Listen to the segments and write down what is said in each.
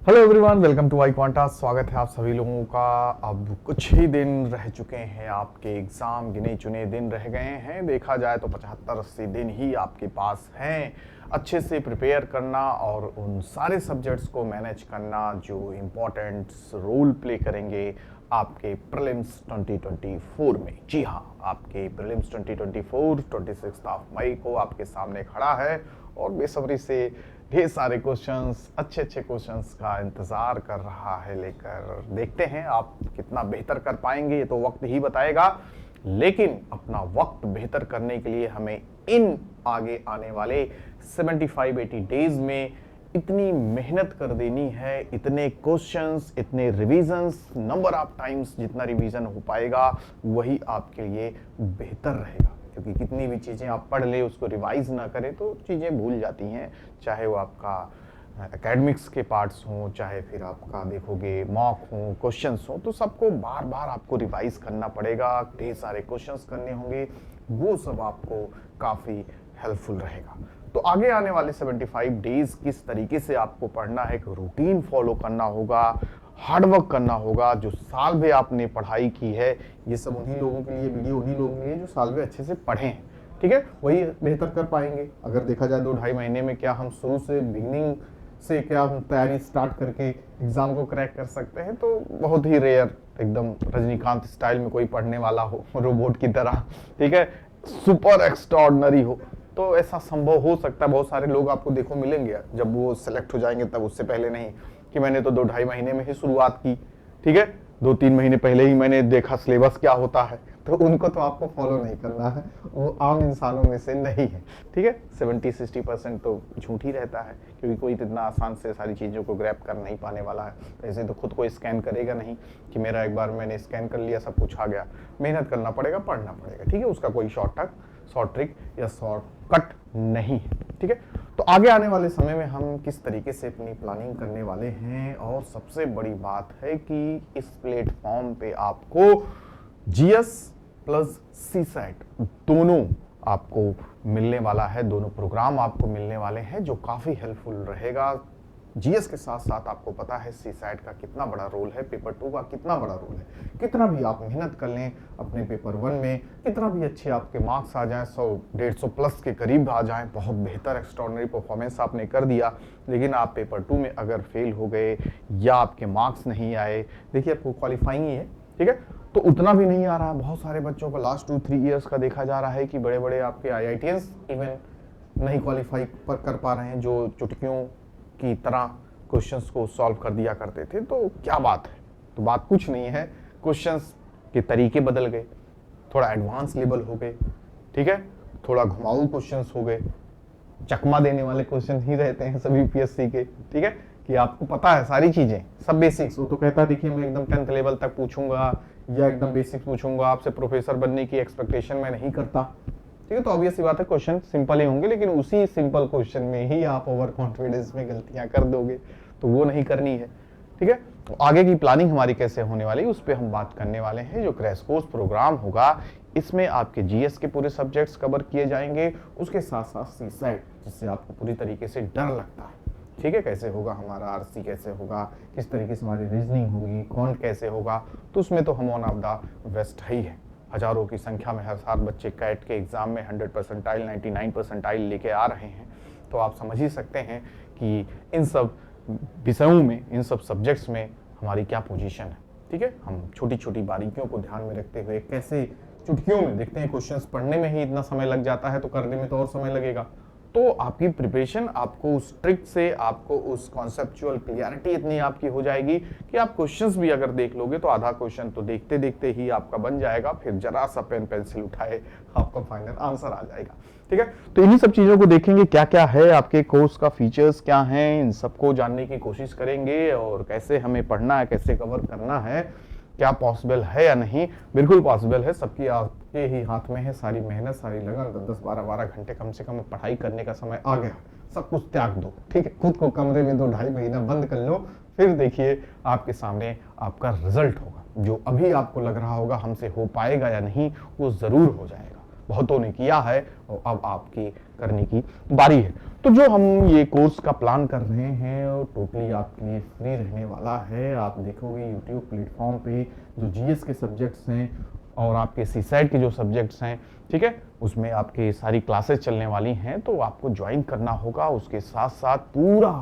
Hello everyone, welcome to iQuanta. स्वागत है आप सभी लोगों का। अब कुछ ही दिन रह चुके हैं, आपके एग्ज़ाम गिने चुने दिन रह गए हैं। देखा जाए तो 75-80 दिन ही आपके पास हैं अच्छे से प्रिपेयर करना और उन सारे सब्जेक्ट्स को मैनेज करना जो इम्पोर्टेंट रोल प्ले करेंगे आपके प्रीलिम्स 2024 में। जी हाँ, आपके प्रीलिम्स 2024 26 मई को आपके सामने खड़ा है और बेसब्री से ढेर सारे क्वेश्चंस, अच्छे अच्छे क्वेश्चंस का इंतज़ार कर रहा है लेकर। देखते हैं आप कितना बेहतर कर पाएंगे, ये तो वक्त ही बताएगा। लेकिन अपना वक्त बेहतर करने के लिए हमें इन आगे आने वाले 75-80 डेज में इतनी मेहनत कर देनी है, इतने क्वेश्चंस, इतने रिवीजन्स, नंबर ऑफ टाइम्स जितना रिवीजन हो पाएगा वही आपके लिए बेहतर रहेगा। क्योंकि कितनी भी चीज़ें आप पढ़ ले, उसको रिवाइज ना करें तो चीज़ें भूल जाती हैं। चाहे वो आपका एकेडमिक्स के पार्ट्स हों, चाहे फिर आपका देखोगे मॉक हों, क्वेश्चंस हों, तो सबको बार बार आपको रिवाइज करना पड़ेगा। ढेर सारे क्वेश्चंस करने होंगे, वो सब आपको काफ़ी हेल्पफुल रहेगा। तो आगे आने वाले 75 डेज किस तरीके से आपको पढ़ना है, एक रूटीन फॉलो करना होगा, हार्ड वर्क करना होगा। जो साल भर आपने पढ़ाई की है, ये सब उन्हीं लोगों के लिए, वीडियो उन्हीं लोगों के लिए जो साल भर अच्छे से पढ़े हैं, ठीक है, वही बेहतर कर पाएंगे। अगर देखा जाए 2-2.5 महीने में क्या हम शुरू से बिगिनिंग से क्या हम तैयारी स्टार्ट करके एग्जाम को क्रैक कर सकते हैं, तो बहुत ही रेयर, एकदम रजनीकांत स्टाइल में कोई पढ़ने वाला हो रोबोट की तरह, ठीक है, सुपर एक्स्ट्राऑर्डिनरी हो, तो ऐसा संभव हो सकता है। बहुत सारे लोग आपको देखो मिलेंगे, जब वो सेलेक्ट हो जाएंगे तब, उससे पहले नहीं कि मैंने तो 2-2.5 महीने में ही शुरुआत की, ठीक है, 2-3 महीने पहले ही मैंने देखा सिलेबस क्या होता है, तो उनको तो आपको फॉलो नहीं करना है, वो आम इंसानों में से नहीं है, ठीक है। 70-60% तो झूठ ही रहता है, क्योंकि कोई इतना आसान से सारी चीज़ों को ग्रैब कर नहीं पाने वाला है। तो ऐसे तो खुद को स्कैन करेगा नहीं कि मेरा एक बार मैंने स्कैन कर लिया सब कुछ आ गया। मेहनत करना पड़ेगा, पढ़ना पड़ेगा, ठीक है, उसका कोई शॉर्ट ट्रिक या शॉर्ट कट नहीं है, ठीक है। तो आगे आने वाले समय में हम किस तरीके से अपनी प्लानिंग करने वाले हैं, और सबसे बड़ी बात है कि इस प्लेटफॉर्म पे आपको जीएस प्लस सीसैट दोनों आपको मिलने वाला है, दोनों प्रोग्राम आपको मिलने वाले हैं जो काफ़ी हेल्पफुल रहेगा। जीएस के साथ साथ आपको पता है सीसैट का कितना बड़ा रोल है, पेपर 2 का कितना बड़ा रोल है। कितना भी आप मेहनत कर लें अपने पेपर 1 में, कितना भी अच्छे आपके मार्क्स आ जाएं, 100-150 प्लस के करीब आ जाएं, बहुत बेहतर एक्स्ट्राऑर्डिनरी परफॉर्मेंस आपने कर दिया, लेकिन आप पेपर 2 में अगर फेल हो गए या आपके मार्क्स नहीं आए, देखिए आपको क्वालिफाइंग ही है, ठीक है, तो उतना भी नहीं आ रहा। बहुत सारे बच्चों को लास्ट 2-3 ईयर्स का देखा जा रहा है कि बड़े बड़े आपके IITians इवन नहीं क्वालिफाई कर पा रहे हैं, जो चुटकियों की तरह क्वेश्चंस को सॉल्व कर दिया करते थे। तो क्या बात है? तो बात कुछ नहीं है, क्वेश्चंस के तरीके बदल गए, थोड़ा एडवांस लेवल हो गए, ठीक है, थोड़ा घुमाऊ क्वेश्चंस हो गए, चकमा देने वाले क्वेश्चन ही रहते हैं सभी PSC के, ठीक है, कि आपको पता है सारी चीजें, सब बेसिक्स। वो तो कहता है देखिए मैं एकदम 10th लेवल तक पूछूंगा या एकदम बेसिक्स पूछूंगा, आपसे प्रोफेसर बनने की एक्सपेक्टेशन मैं नहीं करता, ठीक है। तो ऑब्वियस सी बात है क्वेश्चन सिंपल ही होंगे, लेकिन उसी सिंपल क्वेश्चन में ही आप ओवर कॉन्फिडेंस में गलतियां कर दोगे, तो वो नहीं करनी है, ठीक है। तो आगे की प्लानिंग हमारी कैसे होने वाली है उस पर हम बात करने वाले हैं। जो क्रैश कोर्स प्रोग्राम होगा, इसमें आपके जीएस के पूरे सब्जेक्ट्स कवर किए जाएंगे, उसके साथ साथ सीसैट, जिससे आपको पूरी तरीके से डर लगता है, ठीक है, कैसे होगा हमारा आरसी, कैसे होगा, किस तरीके से हमारी रीजनिंग होगी, कौन कैसे होगा, तो उसमें तो हम वन ऑफ द बेस्ट ही है। हजारों की संख्या में हर साल बच्चे कैट के एग्जाम में 100 परसेंटाइल 99 परसेंटाइल लेके आ रहे हैं, तो आप समझ ही सकते हैं कि इन सब विषयों में, इन सब सब्जेक्ट्स में हमारी क्या पोजीशन है, ठीक है। हम छोटी छोटी बारीकियों को ध्यान में रखते हुए, कैसे चुटकियों में देखते हैं क्वेश्चंस पढ़ने में ही इतना समय लग जाता है, तो करने में तो और समय लगेगा। तो आपकी प्रिपरेशन, आपको उस ट्रिक से, आपको उस कॉन्सेप्चुअल क्लियरिटी इतनी आपकी हो जाएगी कि आप क्वेश्चंस भी अगर देख लोगे तो आधा क्वेश्चन तो देखते देखते ही आपका बन जाएगा, फिर जरा सा पेन पेंसिल उठाए आपका फाइनल आंसर आ जाएगा, ठीक है। तो इन्हीं सब चीजों को देखेंगे, क्या क्या है आपके कोर्स का फीचर्स क्या हैं, इन सबको जानने की कोशिश करेंगे, और कैसे हमें पढ़ना है, कैसे कवर करना है, क्या पॉसिबल है या नहीं। बिल्कुल पॉसिबल है, सबकी आपके ही हाथ में है, सारी मेहनत, सारी लगन, 10-10, 12-12 घंटे कम से कम पढ़ाई करने का समय आ गया, सब कुछ त्याग दो, ठीक है, खुद को कमरे में 2-2.5 महीना बंद कर लो, फिर देखिए आपके सामने आपका रिजल्ट होगा। जो अभी आपको लग रहा होगा हमसे हो पाएगा या नहीं, वो जरूर हो जाएगा। बहुतों ने किया है और अब आपकी करने की बारी है। तो जो हम ये कोर्स का प्लान कर रहे हैं और टोटली आपके लिए फ्री रहने वाला है। आप देखोगे यूट्यूब प्लेटफॉर्म पे जो जीएस के सब्जेक्ट्स हैं और आपके सीसैट के जो सब्जेक्ट्स हैं, ठीक है, उसमें आपके सारी क्लासेस चलने वाली हैं। तो आपको ज्वाइन करना होगा। उसके साथ साथ पूरा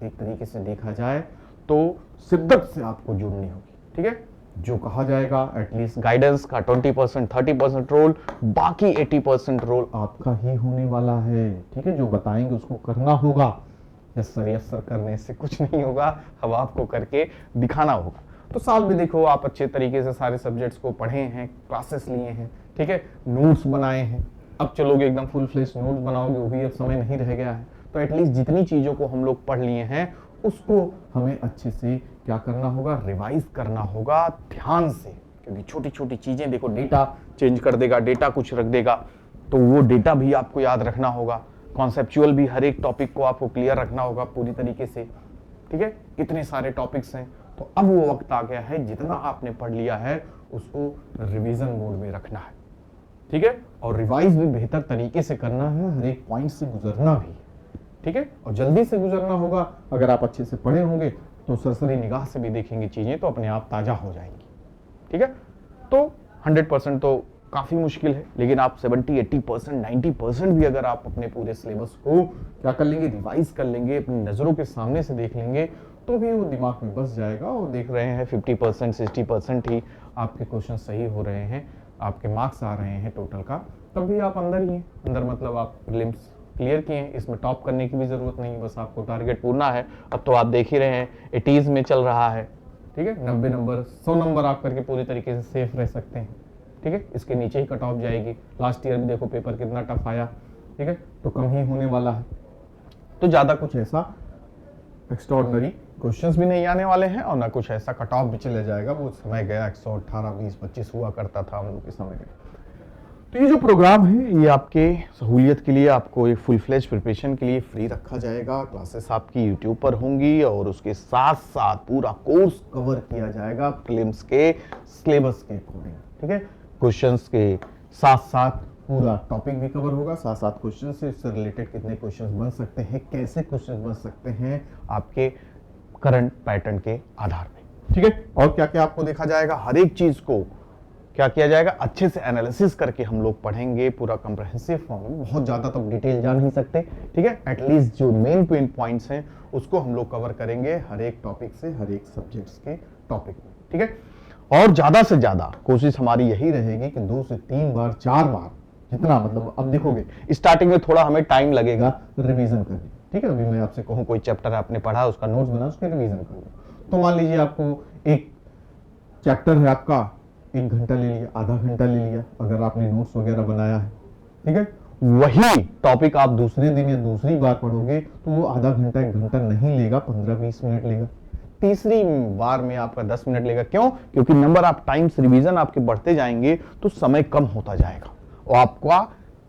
एक तरीके से देखा जाए तो शिद्दत से आपको जुड़नी होगी, ठीक है। जो कहा जाएगा एटलीस्ट गाइडेंस का 20% 30% रोल, बाकी 80% रोल आपका ही होने वाला है, ठीक है। जो बताएंगे उसको करना होगा। यस सर करने से कुछ नहीं होगा, अब आपको करके दिखाना होगा। तो साल में देखो आप अच्छे तरीके से सारे सब्जेक्ट्स को पढ़े हैं, क्लासेस लिए हैं, ठीक है, नोट्स बनाए हैं। अब चलोगे एकदम फुल फ्लेश नोट्स बनाओगे, वो भी अब समय नहीं रह गया है। तो एटलीस्ट जितनी चीज़ों को हम लोग पढ़ लिए हैं उसको हमें अच्छे से क्या करना होगा, रिवाइज करना होगा ध्यान से। क्योंकि छोटी छोटी चीज़ें देखो, डेटा चेंज कर देगा, डेटा कुछ रख देगा, तो वो डेटा भी आपको याद रखना होगा। कॉन्सेप्चुअल भी हर एक टॉपिक को आपको क्लियर रखना होगा पूरी तरीके से, ठीक है। कितने सारे टॉपिक्स हैं, तो अब वो वक्त आ गया है जितना आपने पढ़ लिया है उसको रिवीजन मोड में रखना है, ठीक है। और रिवाइज भी बेहतर तरीके से करना है, हर एक पॉइंट से गुजरना भी, ठीक है। और जल्दी से गुजरना होगा। अगर आप अच्छे से पढ़े होंगे तो सरसरी निगाह से भी देखेंगे चीजें तो अपने आप ताजा हो जाएंगी, ठीक है। तो 100% तो काफी मुश्किल है, लेकिन आप 70, 80%, 90% भी अगर आप अपने पूरे सिलेबस को क्या कर लेंगे, रिवाइज कर लेंगे, अपनी नजरों के सामने से देख लेंगे, तो भी वो दिमाग में बस जाएगा। और देख रहे हैं 50%, 60% ही आपके क्वेश्चन सही हो रहे हैं, आपके मार्क्स आ रहे हैं टोटल का, तब भी आप अंदर ही हैं। अंदर मतलब आप प्रीलिम्स क्लियर किए हैं, इसमें टॉप करने की भी जरूरत नहीं, बस आपको टारगेट पूरना है। अब तो आप देख ही रहे हैं 80s में चल रहा है, ठीक है। 90 नंबर 100 नंबर आप करके पूरी तरीके से सेफ रह सकते हैं, ठीक है। इसके नीचे ही कट ऑफ जाएगी। लास्ट ईयर भी देखो पेपर कितना टफ आया, ठीक है, तो कम ही होने वाला है। तो ज्यादा कुछ ऐसा एक्स्ट्राऑर्डिनरी क्वेश्चंस भी नहीं आने वाले हैं और ना कुछ ऐसा कट ऑफ भी चले जाएगा। वो समय गया 118, 20, 25 हुआ करता था हम लोग के समय में। तो ये जो प्रोग्राम है ये आपके सहूलियत के लिए, आपको एक फुल फ्लेज प्रिपरेशन के लिए फ्री रखा जाएगा। क्लासेस आपकी यूट्यूब पर होंगी और उसके साथ साथ पूरा कोर्स कवर किया जाएगा प्रीलिम्स के सिलेबस के अकॉर्डिंग, ठीक है। क्वेश्चंस के साथ साथ पूरा टॉपिक भी कवर होगा, साथ साथ क्वेश्चन से इससे रिलेटेड कितने क्वेश्चंस बन सकते हैं, कैसे क्वेश्चंस बन सकते हैं आपके करंट पैटर्न के आधार पे, ठीक है। और क्या क्या आपको देखा जाएगा, हर एक चीज को क्या किया जाएगा, अच्छे से एनालिसिस करके हम लोग पढ़ेंगे पूरा कंप्रहेंसिव फॉर्म में। बहुत ज्यादा तो डिटेल जा नहीं सकते, ठीक है। एटलीस्ट जो मेन पॉइंट्स हैं उसको हम लोग कवर करेंगे हर एक टॉपिक से, हर एक सब्जेक्ट्स के टॉपिक में, ठीक है। और ज्यादा से ज्यादा कोशिश हमारी यही रहेगी कि 2 से 3 बार 4 बार जितना, मतलब अब देखोगे स्टार्टिंग में थोड़ा हमें टाइम लगेगा रिवीजन करने, ठीक है। अभी मैं आपसे कहूँ कोई चैप्टर आपने पढ़ा, उसका नोट्स बना, उसके रिवीजन कर लो। तो मान लीजिए आपको एक चैप्टर है आपका, 1 घंटा ले लिया, आधा घंटा ले लिया, अगर आपने नोट्स वगैरह बनाया है, ठीक है। वही टॉपिक आप दूसरे दिन या दूसरी बार पढ़ोगे तो वो आधा घंटा 1 घंटा नहीं लेगा, 15-20 मिनट लेगा। तीसरी बार में आपका 10 मिनट लेगा। क्यों? क्योंकि नंबर ऑफ टाइम्स रिवीजन आपके बढ़ते जाएंगे तो समय कम होता जाएगा और आपका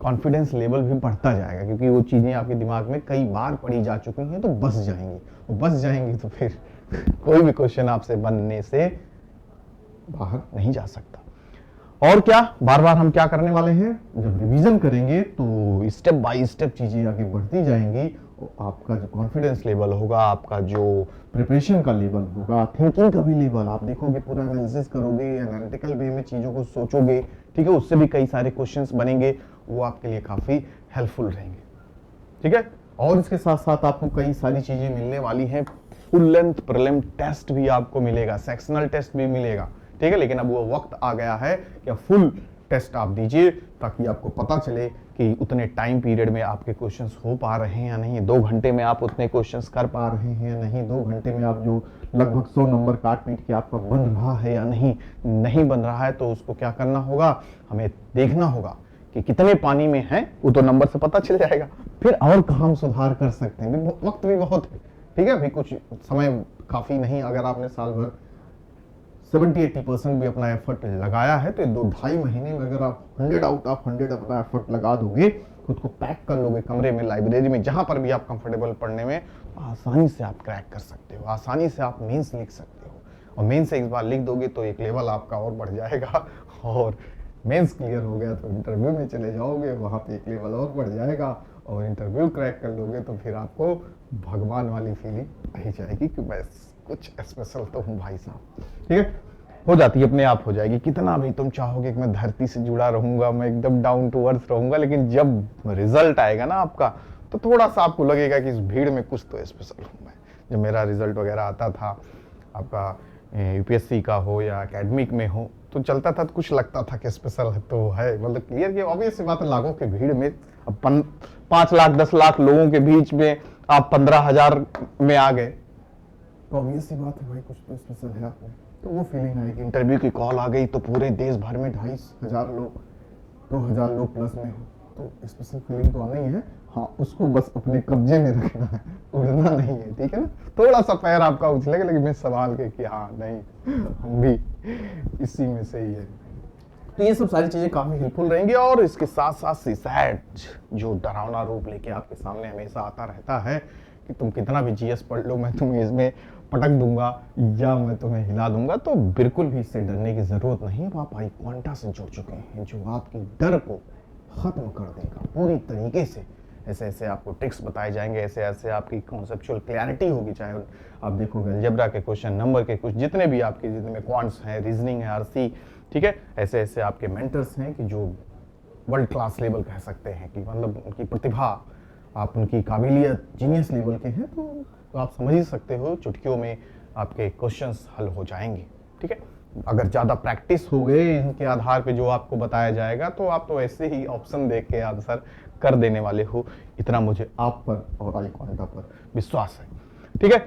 कॉन्फिडेंस लेवल भी बढ़ता जाएगा, क्योंकि वो चीजें आपके दिमाग में कई बार पढ़ी जा चुकी हैं तो बस जाएंगी। वो बस जाएंगी तो फिर कोई भी क्वेश्चन आपसे बनने से बाहर नहीं जा सकता। और क्या बार बार हम क्या करने वाले हैं, जब रिवीजन करेंगे तो स्टेप बाय स्टेप चीजें आगे बढ़ती जाएंगी। आपका जो कॉन्फिडेंस लेवल होगा, आपका जो प्रिपरेशन का लेवल होगा, थिंकिंग का भी लेवल, आप देखोगे पूरा एनालिसिस करोगे, एनालिटिकल वे में चीजों को सोचोगे, ठीक है। उससे भी कई सारे क्वेश्चंस बनेंगे, वो आपके लिए काफी हेल्पफुल रहेंगे, ठीक है। और इसके साथ साथ आपको कई सारी चीजें मिलने वाली हैं। फुल लेंथ प्रीलिम टेस्ट भी आपको मिलेगा, सेक्शनल टेस्ट भी मिलेगा, ठीक है। लेकिन अब वो वक्त आ गया है कि फुल टेस्ट आप दीजिए ताकि आपको पता चले कि उतने टाइम पीरियड में आपके क्वेश्चंस हो पा रहे हैं या नहीं, 2 घंटे में आप उतने क्वेश्चंस कर पा रहे हैं या नहीं, 2 घंटे में आप जो लगभग 100 नंबर काट पीट के आपका बन रहा है या नहीं बन रहा है। तो उसको क्या करना होगा, हमें देखना होगा कि कितने पानी में है, वो तो नंबर से पता चल जाएगा। फिर और कहाँ हम सुधार कर सकते हैं, वक्त भी बहुत है, ठीक है। अभी कुछ समय काफी नहीं, अगर आपने साल भर 70-80% भी अपना एफर्ट लगाया है तो 2-2.5 महीने में अगर आप 100 आउट ऑफ 100 अपना एफर्ट लगा दोगे, खुद को पैक कर लोगे कमरे में, लाइब्रेरी में, जहां पर भी आप कंफर्टेबल पढ़ने में, तो आसानी से आप क्रैक कर सकते हो, आसानी से आप मेंस लिख सकते हो। और मेंस एक बार लिख दोगे तो एक लेवल आपका और बढ़ जाएगा, और मेंस क्लियर हो गया तो इंटरव्यू में चले जाओगे, वहां पे एक लेवल और बढ़ जाएगा। और इंटरव्यू क्रैक कर लोगे तो फिर आपको भगवान वाली फीलिंग आ ही जाएगी कि बस कुछ स्पेशल तो हूँ भाई साहब। ठीक है, हो जाती है, अपने आप हो जाएगी। कितना भी तुम चाहोगे कि मैं धरती से जुड़ा रहूंगा, मैं एकदम डाउन टू अर्थ रहूंगा, लेकिन जब रिजल्ट आएगा ना आपका, तो थोड़ा सा आपको लगेगा कि इस भीड़ में कुछ तो स्पेशल हूँ मैं। जब मेरा रिजल्ट वगैरह आता था, आपका यूपीएससी का हो या एकेडमिक में हो, तो चलता था तो कुछ लगता था कि स्पेशल है तो है, मतलब क्लियर कि ऑब्वियस सी बात है, लाखों की भीड़ में अब 5 लाख 10 लाख लोगों के बीच में आप 15,000 में आ गए, तो ऑब्वियस सी बात है भाई कुछ तो स्पेशल है आपने। तो वो फीलिंग आएगी। इंटरव्यू की कॉल आ गई तो पूरे देश भर में 2,500 लोग, 2,000 लोग प्लस में हो, तो स्पेशल फीलिंग तो आना ही है। हाँ, उसको बस अपने कब्जे में रखना है, उड़ना नहीं है। ठीक है ना, थोड़ा सा पैर आपका उछलेगा लेकिन मैं संभाल के कि हाँ नहीं, हम भी इसी में से ही है। तो ये सब सारी चीजें काफी हेल्पफुल रहेंगी। और इसके साथ साथ सीसैट जो डरावना रूप लेके आपके सामने हमेशा आता रहता है कि तुम कितना भी जीएस पढ़ लो, मैं तुम्हें इसमें पटक दूंगा या मैं तुम्हें हिला दूंगा, तो बिल्कुल भी इससे डरने की जरूरत नहीं। आप आई क्वांटा से जुड़ चुके हैं जो आपकी डर को खत्म कर देगा पूरी तरीके से। ऐसे ऐसे आपको ट्रिक्स बताए जाएंगे, ऐसे ऐसे आपकी कॉन्सेप्चुअल क्लैरिटी होगी। चाहे आप देखोगे अलजेब्रा के क्वेश्चन, नंबर के कुछ जितने भी आपके जितने क्वांट्स हैं, रीजनिंग है, आरसी, ठीक है, ऐसे ऐसे आपके मेंटर्स हैं कि जो वर्ल्ड क्लास लेवल कह सकते हैं कि मतलब उनकी प्रतिभा, आप उनकी काबिलियत जीनियस लेवल के हैं, तो आप समझ ही सकते हो चुटकियों में आपके क्वेश्चंस हल हो जाएंगे। ठीक है, अगर ज़्यादा प्रैक्टिस हो गए इनके आधार पे जो आपको बताया जाएगा, तो आप तो ऐसे ही ऑप्शन देख के आंसर कर देने वाले हो। इतना मुझे आप पर और आई क्वांटा पर विश्वास है। ठीक है,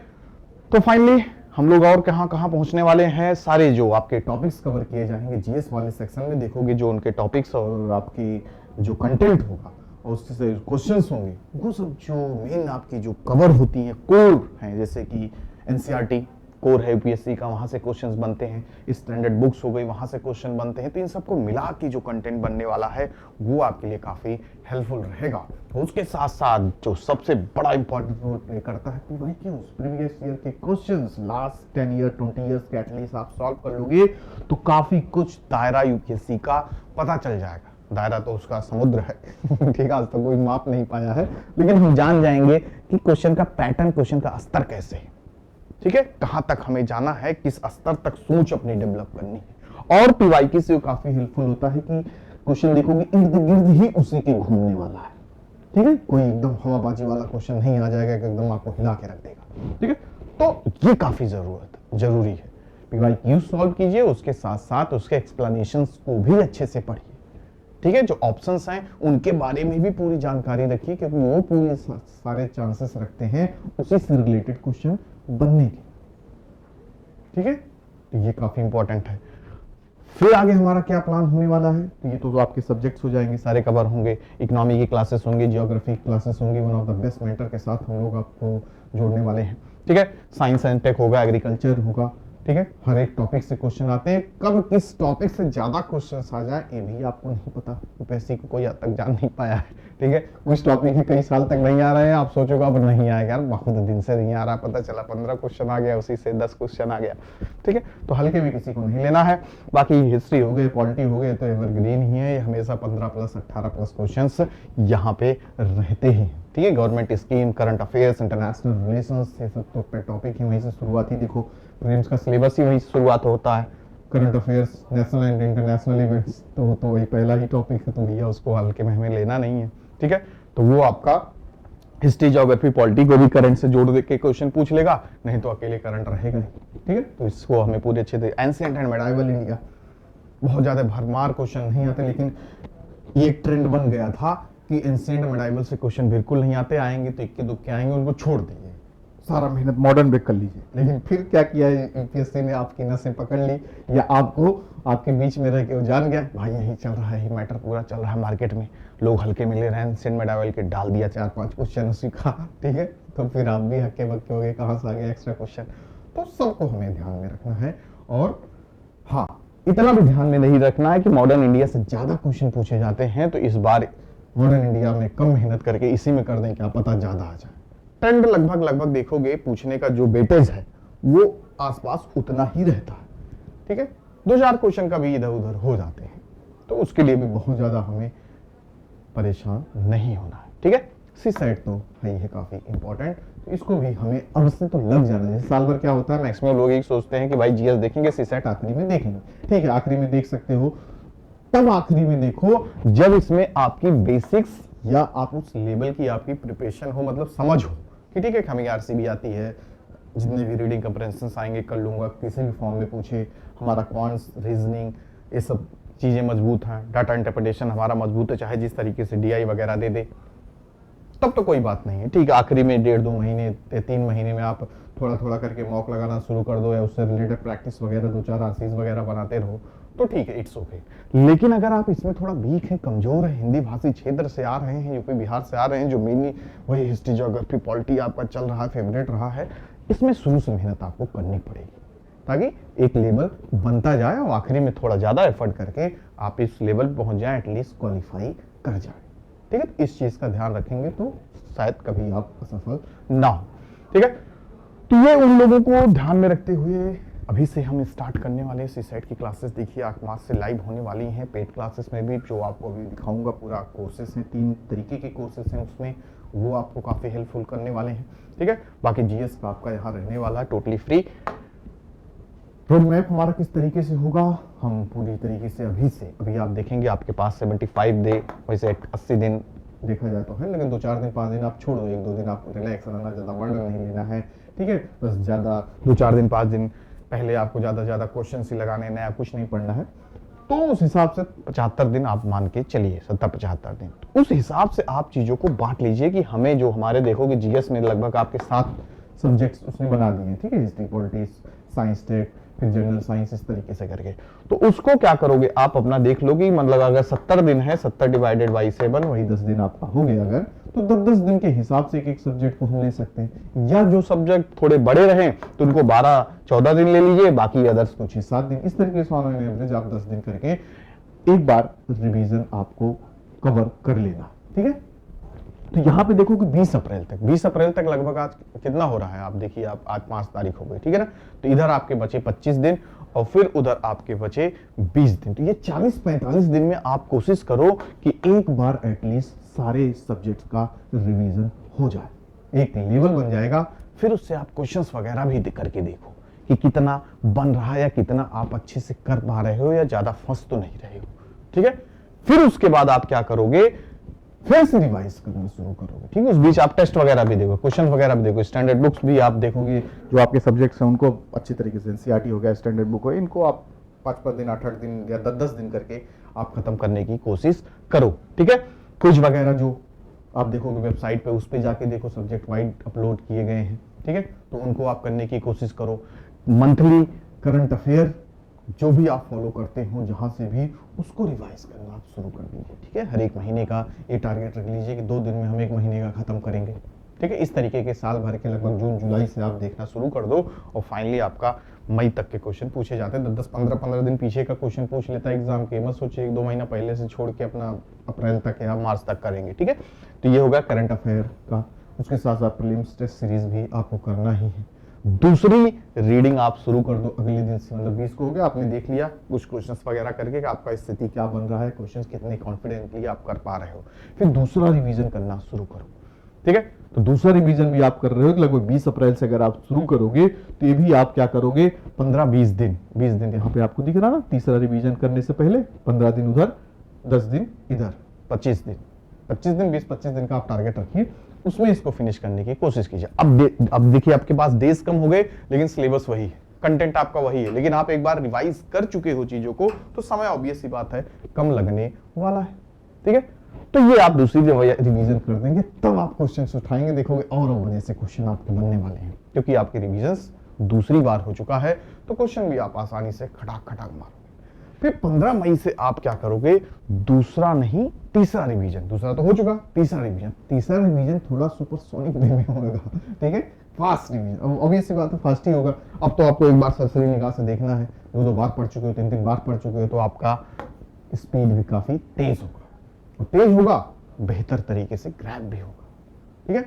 तो फाइनली हम लोग और कहाँ कहाँ पहुँचने वाले हैं, सारे जो आपके टॉपिक्स कवर किए जाएंगे जीएस वाले सेक्शन में। देखोगे जो उनके टॉपिक्स और आपकी जो कंटेंट होगा और उससे क्वेश्चंस होंगे, वो सब जो मेन आपकी जो कवर होती हैं, कोर हैं, जैसे कि एनसीईआरटी कोर है यूपीएससी का, वहां से क्वेश्चंस बनते हैं। स्टैंडर्ड बुक्स हो गई, वहां से क्वेश्चन बनते हैं। तो इन सबको मिला के जो कंटेंट बनने वाला है वो आपके लिए काफी हेल्पफुल रहेगा। उसके साथ साथ जो सबसे बड़ा इंपॉर्टेंट रोल प्ले करता है पीवाई क्यूज, प्रीवियस ईयर के क्वेश्चंस, लास्ट 10 ईयर 20 ईयर्स के एटलीस्ट आप सॉल्व कर लोगे तो काफी कुछ दायरा यूपीएससी का पता चल जाएगा। दायरा तो उसका समुद्र है ठीक है, आज तक कोई माप नहीं पाया है, लेकिन हम जान जाएंगे कि क्वेश्चन का पैटर्न, क्वेश्चन का स्तर कैसे है। ठीक है, कहां तक हमें जाना है, किस स्तर तक सोच अपनी डेवलप करनी है। और पीवाईक्यू से काफी हेल्पफुल होता है कि क्वेश्चन देखोगे इर्द गिर्द ही उसी के घूमने वाला है। ठीक है, कोई एकदम हवाबाजी वाला क्वेश्चन नहीं आ जाएगा कि एकदम आपको हिला के रख देगा। ठीक है, तो ये काफी जरूरी है। पीवाईक्यू सॉल्व कीजिए, उसके साथ साथ उसके एक्सप्लेनेशंस को भी अच्छे से पढ़िए। ठीक है, जो ऑप्शंस हैं उनके बारे में भी पूरी जानकारी रखिए, क्योंकि वो पूरे सारे चांसेस रखते हैं उसी से रिलेटेड क्वेश्चन बनने के। ठीक है, तो ये काफी इंपॉर्टेंट है। फिर आगे हमारा क्या प्लान होने वाला है, तो ये तो आपके सब्जेक्ट्स हो जाएंगे, सारे कवर होंगे। इकोनॉमी की क्लासेस होंगे, जियोग्राफी की क्लासेस होंगी, one of the best mentor के साथ हम लोग आपको जोड़ने वाले हैं। ठीक है, साइंस एंड टेक होगा, एग्रीकल्चर होगा। ठीक है, हर एक टॉपिक से क्वेश्चन आते हैं। कब किस टॉपिक से ज्यादा क्वेश्चंस आ जाए ये भी आपको नहीं पता, यूपीएससी को कोई हद तक जान नहीं पाया है। ठीक है, कुछ टॉपिक ही कई साल तक नहीं आ रहे हैं, आप सोचोगे अब नहीं आएगा यार, बहुत दिन से नहीं आ रहा, पता चला 15 क्वेश्चन आ गया, उसी से 10 क्वेश्चन आ गया। ठीक है, तो हल्के में किसी को नहीं लेना है। बाकी हिस्ट्री हो गई, पॉलिटी हो गए, तो एवरग्रीन ही है, हमेशा 15 प्लस 18 प्लस क्वेश्चन यहाँ पे रहते हैं। ठीक है, government scheme, current affairs, international relations, ये सब तो टॉपिक ही वहीं से शुरुआत ही, देखो प्रीलिम्स का सिलेबस ही वहीं शुरुआत होता है। Current affairs, national and international events, तो वही पहला ही टॉपिक है, तो भैया उसको हल्के में हमें लेना नहीं है। ठीक है, तो वो आपका हिस्ट्री, ज्योग्राफी, पॉलिटी को भी करंट से जोड़ के क्वेश्चन पूछ लेगा, नहीं तो अकेले करंट रहेगा। ठीक है, तो इसको हमें पूरे अच्छे से, एंशिएंट एंड मेडाइवल इंडिया, बहुत ज्यादा भरमार क्वेश्चन नहीं आते, लेकिन ये एक ट्रेंड बन गया था कि एंशिएंट मेडाइवल से क्वेश्चन बिल्कुल नहीं आते, आएंगे तो इक्के दुक्के आएंगे, उनको छोड़ दीजिए, सारा मेहनत मॉडर्न ब्रेक कर लीजिए। लेकिन फिर क्या किया, यूपीएससी ने आपकी नसें पकड़ ली, या आपको आपके बीच में रह के वो जान गया भाई यही चल रहा है, ये मैटर पूरा चल रहा है मार्केट में, लोग हल्के में ले रहे हैं, एंशिएंट मेडाइवल के डाल दिया 4-5 क्वेश्चन उसी का। ठीक है, तो फिर आप भी हक्के बक्के हो गए, कहाँ से आ गया एक्स्ट्रा क्वेश्चन। तो सबको हमें ध्यान में रखना है। और हाँ, इतना भी ध्यान में नहीं रखना है कि मॉडर्न इंडिया से ज्यादा क्वेश्चन पूछे जाते हैं, तो इस बार मॉडर्न इंडिया में कम मेहनत करके इसी में कर दें, क्या पता ज्यादा आ जाए। ट्रेंड लगभग देखोगे पूछने का जो वेटेज है वो आसपास उतना ही रहता है। ठीक है, 2-4 क्वेश्चन का भी इधर उधर हो जाते हैं, तो उसके लिए भी बहुत ज्यादा हमें परेशान नहीं होना है। ठीक है, सी सेट तो है ही है काफी इंपॉर्टेंट, तो इसको भी हमें अब से तो लग जाना है। साल भर क्या होता है, मैक्सिमम लोग यही सोचते हैं कि भाई जीएस देखेंगे, सी सेट आखिरी में देखेंगे। ठीक है, आखिरी में देख सकते हो, तब आखिरी में देखो जब इसमें आपकी बेसिक्स या आप उस लेवल की आपकी प्रिपरेशन हो, मतलब समझ हो कि ठीक है हमें आरसीबी आती है, जितने भी रीडिंग कंप्रेंशन आएंगे कर लूंगा, किसी भी फॉर्म में पूछे, हमारा क्वांट्स रीजनिंग ये सब चीजें मजबूत हैं, डाटा इंटरप्रिटेशन हमारा मजबूत है, चाहे जिस तरीके से डीआई वगैरह दे दे, तब तो कोई बात नहीं है। ठीक है, आखिरी में 1.5-2 महीने 3 महीने में आप थोड़ा थोड़ा करके मॉक लगाना शुरू कर दो या उससे रिलेटेड प्रैक्टिस वगैरह 2-4 आरसीज वगैरह बनाते रहो तो ठीक है, इट्स ओके। लेकिन अगर आप इसमें थोड़ा वीक है, कमजोर है, हिंदी भाषी क्षेत्र से आ रहे हैं, यूपी बिहार से आ रहे हैं, जो मेनली वही हिस्ट्री ज्योग्राफी पॉलिटी आपका चल रहा है, फेवरेट रहा है, इसमें शुरू से मेहनत आपको करनी पड़ेगी ताकि एक लेवल बनता जाए और आखिरी में थोड़ा ज्यादा एफर्ट करके आप इस लेवल पर पहुंच जाए, एटलीस्ट क्वालिफाई कर जाए। ठीक है, इस चीज का ध्यान रखेंगे तो शायद कभी आप असफल ना हो। ठीक है, तो ये उन लोगों को ध्यान में रखते हुए अभी से हम स्टार्ट करने वाले सी सेट की क्लासेस देखिए 8 मार्च से लाइव होने वाली हैं। पेड क्लासेस में भी जो आपको अभी दिखाऊंगा पूरा कोर्सेस हैं, 3 तरीके के कोर्सेस हैं उसमें, वो आपको काफी हेल्पफुल करने वाले हैं। ठीक है, बाकी जीएस का आपका यहाँ रहने वाला है टोटली फ्री। रोड मैप हमारा किस तरीके से होगा, हम पूरी तरीके से अभी आप देखेंगे आपके पास 75 डे, वैसे 80 दिन देखा जाए तो है, लेकिन 2-4 दिन 5 दिन आप छोड़ो, 1-2 दिन आपको रिलैक्स रहना, ज्यादा वर्ड नहीं लेना है। ठीक है, बस ज्यादा 2-4 दिन 5 दिन पहले आपको ज्यादा क्वेश्चन ही लगाने, नया कुछ नहीं पढ़ना है, तो उस हिसाब से 75 दिन आप मान के चलिए, 70-75 दिन, तो उस हिसाब से आप चीजों को बांट लीजिए कि हमें जो हमारे देखोगे जीएस में लगभग आपके 7 सब्जेक्ट्स उसने बना दिए हैं। ठीक है, हिस्ट्री पॉलिटिक्स साइंस टेक फिर जनरल साइंस, इस तरीके से करके, तो उसको क्या करोगे आप अपना देख लो कि मतलब अगर 70 दिन है, 70 डिवाइडेड बाई 7 वही 10 दिन आपका हो गया, अगर तो 10-10 दिन के हिसाब से एक सब्जेक्ट को हम ले सकते हैं, या जो सब्जेक्ट थोड़े बड़े रहे तो उनको 12-14 दिन ले लीजिए, बाकी अदर्स को 6-7 दिन, इस तरीके से ऑन एवरेज आप 10 दिन करके एक बार रिवीजन आपको कवर कर लेना। ठीक है, तो यहाँ पे देखो कि 20 अप्रैल तक लगभग आज कितना हो रहा है, आप देखिए, आप आज 5 तारीख हो गई। ठीक है ना, तो इधर आपके बचे 25 दिन और फिर उधर आपके बचे 20 दिन, तो ये 40-45 दिन में आप कोशिश करो कि एक बार एटलीस्ट सारे सब्जेक्ट्स का रिवीजन हो जाए, एक लेवल बन जाएगा। फिर उससे आप क्वेश्चंस वगैरह भी करके देखो कि कितना बन रहा है या कितना आप अच्छे से कर पा रहे हो या ज्यादा फंस तो नहीं रहे हो। ठीक है, फिर उसके बाद आप क्या करोगे, फिर से रिवाइज करना शुरू करोगे। ठीक है, उस बीच आप टेस्ट वगैरह भी देखो, क्वेश्चन वगैरह भी देखो, स्टैंडर्ड बुक्स भी आप देखोगे, जो आपके सब्जेक्ट्स हैं उनको अच्छी तरीके से, एनसीईआरटी हो गया, स्टैंडर्ड बुक हो, इनको आप 5-5 दिन 8-8 दिन या 10-10 दिन करके आप खत्म करने की कोशिश करो। ठीक है, क्विज वगैरह जो आप देखोगे वेबसाइट पे, उस पे जाके देखो, सब्जेक्ट वाइड अपलोड किए गए हैं। ठीक है, तो उनको आप करने की कोशिश करो। मंथली करंट अफेयर जो भी आप फॉलो करते हो जहां से भी, उसको रिवाइज करना आप शुरू कर दीजिए। ठीक है, हर एक महीने का ये टारगेट रख लीजिए कि 2 दिन में हम 1 महीने का खत्म करेंगे। ठीक है, इस तरीके के साल भर के लगभग जून जुलाई से आप देखना शुरू कर दो और फाइनली आपका मई तक के क्वेश्चन पूछे जाते हैं। 10-10 15-15 दिन पीछे का क्वेश्चन पूछ लेता है एग्जाम के, मत सोचिए 1-2 महीना पहले से छोड़ के अपना अप्रैल तक या मार्च तक करेंगे। ठीक है, तो ये होगा करंट अफेयर का। उसके साथ साथ प्रीलिम्स टेस्ट सीरीज भी आपको करना ही है। दूसरी रीडिंग आप शुरू कर दो अगले दिन से, मतलब 20 को हो गया, आपने देख लिया कुछ क्वेश्चंस वगैरह करके कि आपका स्थिति क्या बन रहा है, क्वेश्चंस कितने कॉन्फिडेंटली आप कर पा रहे हो, फिर दूसरा रिवीजन करना शुरू करो। ठीक है, तो दूसरा रिवीजन भी आप कर रहे हो, लगभग 20 अप्रैल से अगर आप शुरू करोगे तो ये भी आप क्या करोगे, 15-20 दिन, 20 दिन यहाँ पे आपको दिख रहा ना, तीसरा रिवीजन करने से पहले 15 दिन उधर, 10 दिन इधर, 25 दिन, 20-25 दिन का आप टारगेट रखिए, उसमें इसको फिनिश करने की कोशिश कीजिए। अब देखिए आपके पास डेज कम हो गए लेकिन सिलेबस वही है, कंटेंट आपका वही है, लेकिन आप एक बार रिवाइज कर चुके हो चीजों को, तो समय ऑब्वियस सी बात है कम लगने वाला है। ठीक है, तो ये आप दूसरी रिवीजन कर देंगे, तब आप क्वेश्चन उठाएंगे, देखोगे और वजह से क्वेश्चन आपके बनने वाले हैं, क्योंकि आपके रिविजन्स दूसरी बार हो चुका है, तो क्वेश्चन भी आप आसानी से खटाक खटाक मारोगे। फिर 15 मई से आप क्या करोगे, दूसरा नहीं तीसरा रिवीजन, दूसरा तो हो चुका, तीसरा रिवीजन थोड़ा सुपरसोनिक वे में होगा। ठीक है, फास्ट रिवीजन, ऑब्वियस सी बात है फास्ट ही होगा। अब तो आपको एक बार सरसरी निगाह से देखना है, 2-2 बार पढ़ चुके हो, 3-3 बार पढ़ चुके हो, तो आपका स्पीड भी काफी तेज होगा, और तेज होगा बेहतर तरीके से ग्रैब भी होगा। ठीक है,